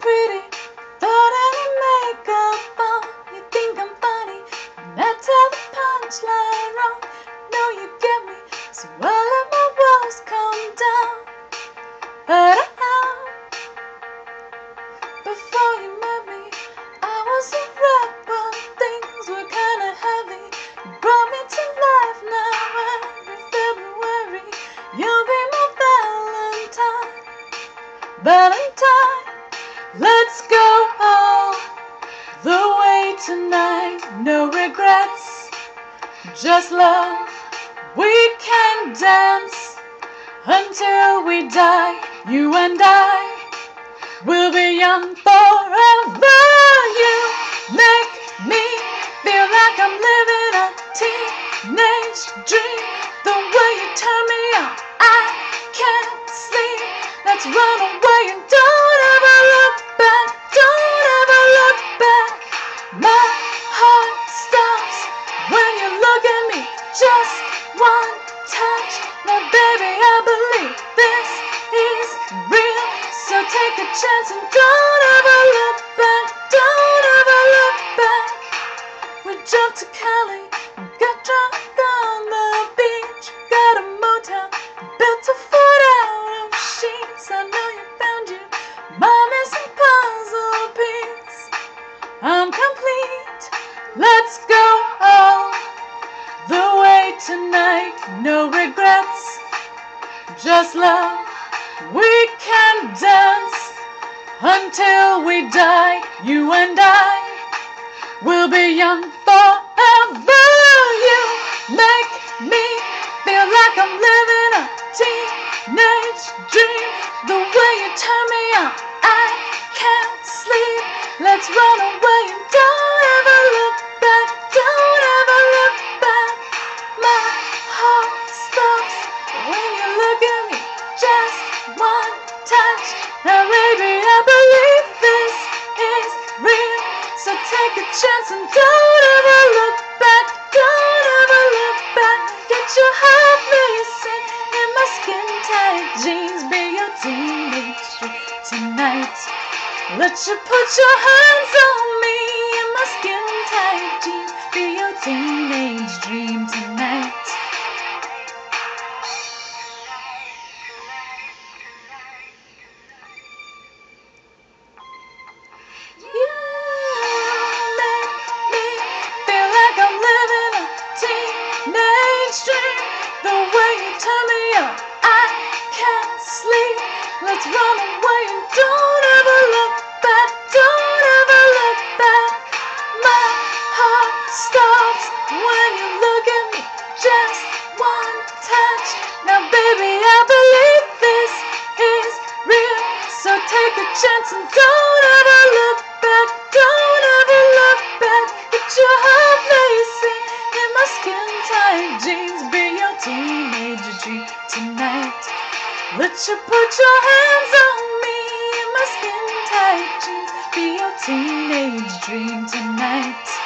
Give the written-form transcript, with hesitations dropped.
pretty, without any makeup on. You think I'm funny, and I tell the punchline wrong. No, you get me, so I let my walls come down. But before you met me, I was a wreck, but things were kinda heavy. You brought me to life now every February. You'll be my Valentine. Valentine, let's go all the way tonight. No regrets, just love. We can dance until we die. You and I will be young forever. You make me feel like I'm living a teenage dream. The way you turn me on, I can't sleep. Let's run away and don't ever look back. Don't ever look back. My heart stops when you look at me. Just one touch. Now baby, I believe this is real. So take a chance and don't ever look back. Don't ever look back. We jumped to Cali and got drunk on the beach. Got a motel, built a fort out of sheets. I know you found you my missing puzzle piece. I'm complete. Let's go all the way tonight. No regrets, just love. We can dance until we die. You and I will be young forever. You make me feel like I'm living a teenage dream. The way you turn me on, I can't sleep. Let's run away and don't ever look back. Don't ever look back. My heart stops when you look at me. Just one touch. Now baby, I believe this is real. So take a chance and don't ever look back. Don't ever look back. Get your heart racing in my skin tight jeans. Be your teenage dream tonight. Let you put your hands on me in my skin tight jeans. Be your teenage dream tonight. The way you turn me on, I can't sleep. Let's run away and don't ever look back. Don't ever look back. My heart stops when you look at me. Just one touch. Now baby, I believe this is real. So take a chance and don't ever look back. Don't ever look back. Get your heart racing in my skin tight jeans. Be your teenage dream tonight. Let you put your hands on me in my skin tight jeans. Be your teenage dream tonight.